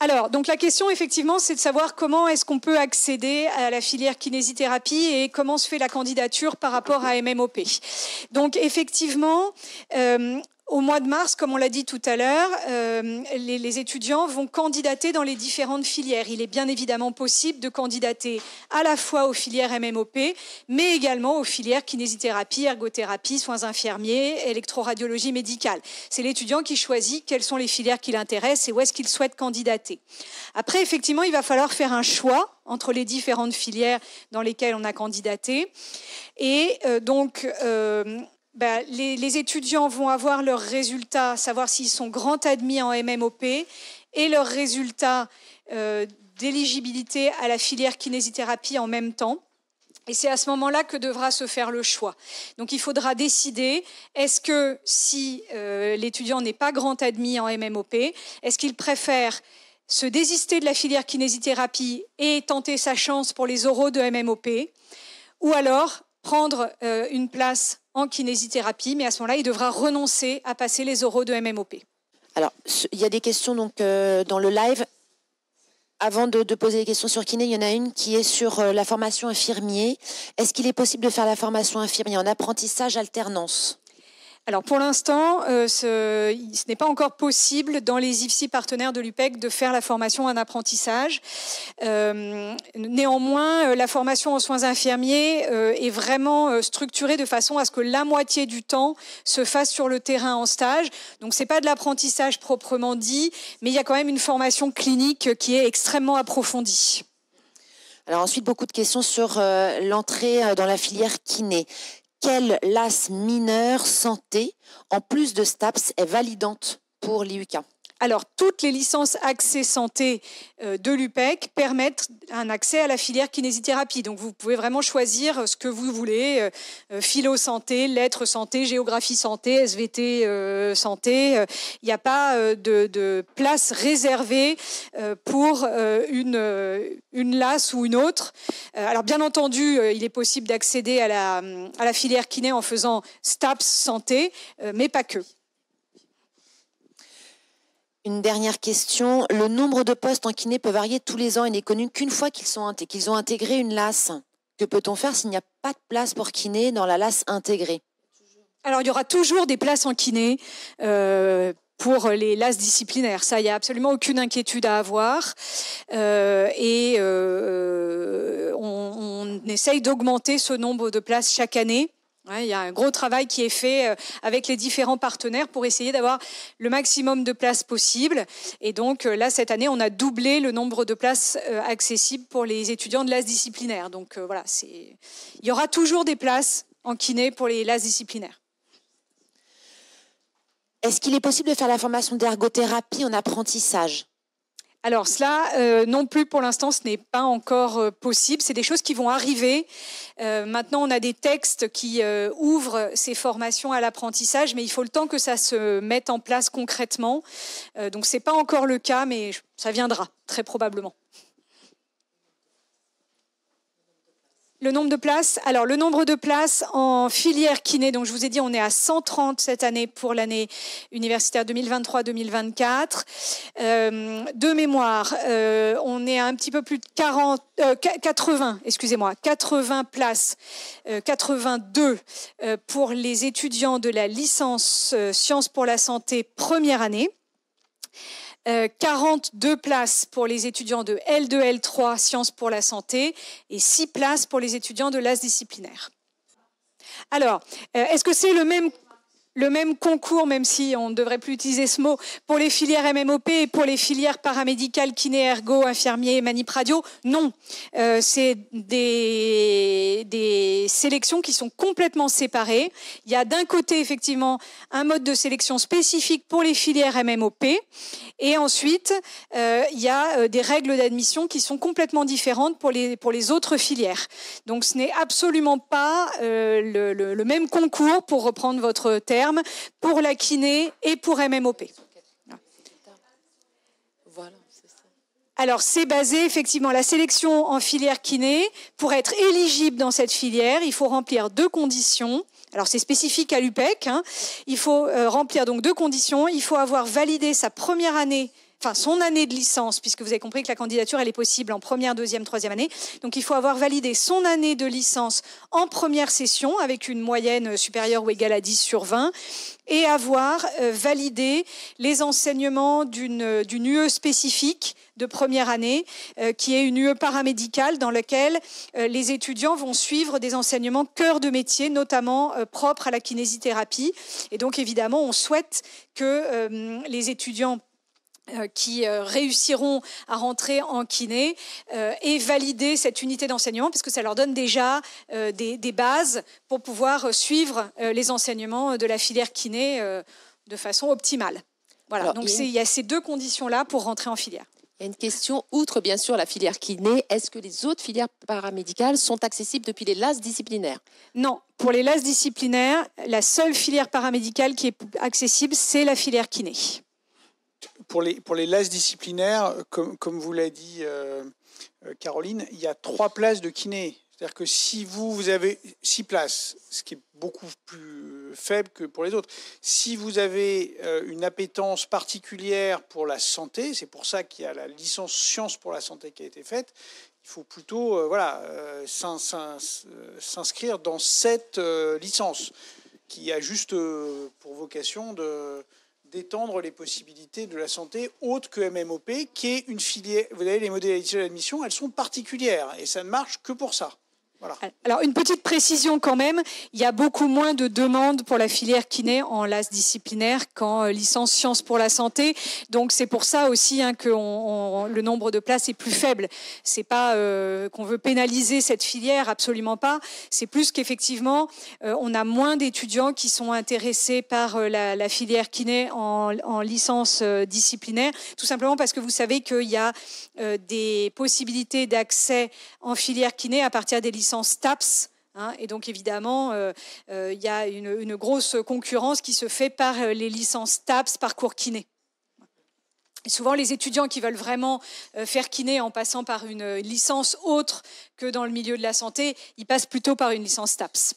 Alors, donc la question, effectivement, c'est de savoir comment est-ce qu'on peut accéder à la filière kinésithérapie et comment se fait la candidature par rapport à MMOP. Donc, effectivement, au mois de mars, comme on l'a dit tout à l'heure, les étudiants vont candidater dans les différentes filières. Il est bien évidemment possible de candidater à la fois aux filières MMOP, mais également aux filières kinésithérapie, ergothérapie, soins infirmiers, électroradiologie médicale. C'est l'étudiant qui choisit quelles sont les filières qui l'intéressent et où est-ce qu'il souhaite candidater. Après, effectivement, il va falloir faire un choix entre les différentes filières dans lesquelles on a candidaté. Et les étudiants vont avoir leurs résultats, savoir s'ils sont grands admis en MMOP et leurs résultats d'éligibilité à la filière kinésithérapie en même temps. Et c'est à ce moment-là que devra se faire le choix. Donc il faudra décider, est-ce que si l'étudiant n'est pas grand admis en MMOP, est-ce qu'il préfère se désister de la filière kinésithérapie et tenter sa chance pour les oraux de MMOP, ou alors prendre une place en kinésithérapie, mais à ce moment-là, il devra renoncer à passer les oraux de MMOP. Alors, il y a des questions donc, dans le live. Avant de poser des questions sur kiné, il y en a une qui est sur la formation infirmier. Est-ce qu'il est possible de faire la formation infirmier en apprentissage alternance ? Alors pour l'instant, ce n'est pas encore possible dans les IFSI partenaires de l'UPEC de faire la formation en apprentissage. Néanmoins, la formation en soins infirmiers est vraiment structurée de façon à ce que la moitié du temps se fasse sur le terrain en stage. Donc c'est pas de l'apprentissage proprement dit, mais il y a quand même une formation clinique qui est extrêmement approfondie. Alors ensuite, beaucoup de questions sur l'entrée dans la filière kiné. Quelle LAS mineure santé, en plus de STAPS, est validante pour l'IUK ? Alors, toutes les licences accès santé de l'UPEC permettent un accès à la filière kinésithérapie. Donc, vous pouvez vraiment choisir ce que vous voulez, philo santé, lettres santé, géographie santé, SVT santé. Il n'y a pas de place réservée pour une LAS ou une autre. Alors, bien entendu, il est possible d'accéder à la filière kiné en faisant STAPS santé, mais pas que. Une dernière question. Le nombre de postes en kiné peut varier tous les ans et n'est connu qu'une fois qu'ils ont intégré une LAS. Que peut-on faire s'il n'y a pas de place pour kiné dans la LAS intégrée ? Alors, il y aura toujours des places en kiné pour les LAS disciplinaires. Ça, il n'y a absolument aucune inquiétude à avoir. On essaye d'augmenter ce nombre de places chaque année. Il y a un gros travail qui est fait avec les différents partenaires pour essayer d'avoir le maximum de places possible. Et donc là, cette année, on a doublé le nombre de places accessibles pour les étudiants de LAS disciplinaires. Donc voilà, il y aura toujours des places en kiné pour les LAS disciplinaires. Est-ce qu'il est possible de faire la formation d'ergothérapie en apprentissage ? Alors cela, non plus pour l'instant, ce n'est pas encore possible. C'est des choses qui vont arriver. Maintenant, on a des textes qui ouvrent ces formations à l'apprentissage, mais il faut le temps que ça se mette en place concrètement. Donc ce n'est pas encore le cas, mais ça viendra très probablement. Le nombre de places. Alors, le nombre de places en filière kiné, donc je vous ai dit, on est à 130 cette année pour l'année universitaire 2023-2024. De mémoire, on est à un petit peu plus de 80 places, 82 pour les étudiants de la licence Sciences pour la santé première année. 42 places pour les étudiants de L2, L3, Sciences pour la santé, et 6 places pour les étudiants de l'AS disciplinaire. Alors, est-ce que c'est le même concours, même si on ne devrait plus utiliser ce mot, pour les filières MMOP et pour les filières paramédicales, kiné, ergo, infirmier, manip radio? Non. C'est des sélections qui sont complètement séparées. Il y a d'un côté, effectivement, un mode de sélection spécifique pour les filières MMOP, et ensuite, il y a des règles d'admission qui sont complètement différentes pour les autres filières. Donc, ce n'est absolument pas le même concours, pour reprendre votre terme, pour la kiné et pour MMOP. Voilà, c'est ça. Alors, c'est basé, effectivement, la sélection en filière kiné. Pour être éligible dans cette filière, il faut remplir 2 conditions. Alors, c'est spécifique à l'UPEC. Il faut remplir donc 2 conditions. Il faut avoir validé sa première année, son année de licence, puisque vous avez compris que la candidature, elle est possible en première, deuxième, troisième année. Donc, il faut avoir validé son année de licence en première session, avec une moyenne supérieure ou égale à 10 sur 20, et avoir validé les enseignements d'une UE spécifique de première année, qui est une UE paramédicale dans laquelle les étudiants vont suivre des enseignements cœur de métier, notamment propres à la kinésithérapie. Et donc, évidemment, on souhaite que les étudiants qui réussiront à rentrer en kiné et valider cette unité d'enseignement, parce que ça leur donne déjà des bases pour pouvoir suivre les enseignements de la filière kiné de façon optimale. Voilà. Alors, donc il y a ces deux conditions-là pour rentrer en filière. Il y a une question, outre bien sûr la filière kiné, est-ce que les autres filières paramédicales sont accessibles depuis les LAS disciplinaires? Non, pour les LAS disciplinaires, la seule filière paramédicale qui est accessible, c'est la filière kiné. Pour les LAS disciplinaires, comme vous l'a dit Caroline, il y a 3 places de kiné. C'est-à-dire que si vous avez 6 places, ce qui est beaucoup plus faible que pour les autres, si vous avez une appétence particulière pour la santé, c'est pour ça qu'il y a la licence sciences pour la santé qui a été faite, il faut plutôt s'inscrire dans cette licence qui a juste pour vocation d'étendre les possibilités de la santé autre que MMOP, qui est une filière. Vous avez les modalités d'admission, elles sont particulières et ça ne marche que pour ça. Voilà. Alors, une petite précision quand même, il y a beaucoup moins de demandes pour la filière kiné en LAS disciplinaire qu'en licence sciences pour la santé. Donc, c'est pour ça aussi que le nombre de places est plus faible. C'est pas qu'on veut pénaliser cette filière, absolument pas. C'est plus qu'effectivement, on a moins d'étudiants qui sont intéressés par la filière kiné en licence disciplinaire, tout simplement parce que vous savez qu'il y a des possibilités d'accès en filière kiné à partir des licences TAPS, et donc évidemment il y a une grosse concurrence qui se fait par les licences TAPS parcours kiné. Et souvent les étudiants qui veulent vraiment faire kiné en passant par une licence autre que dans le milieu de la santé, ils passent plutôt par une licence TAPS.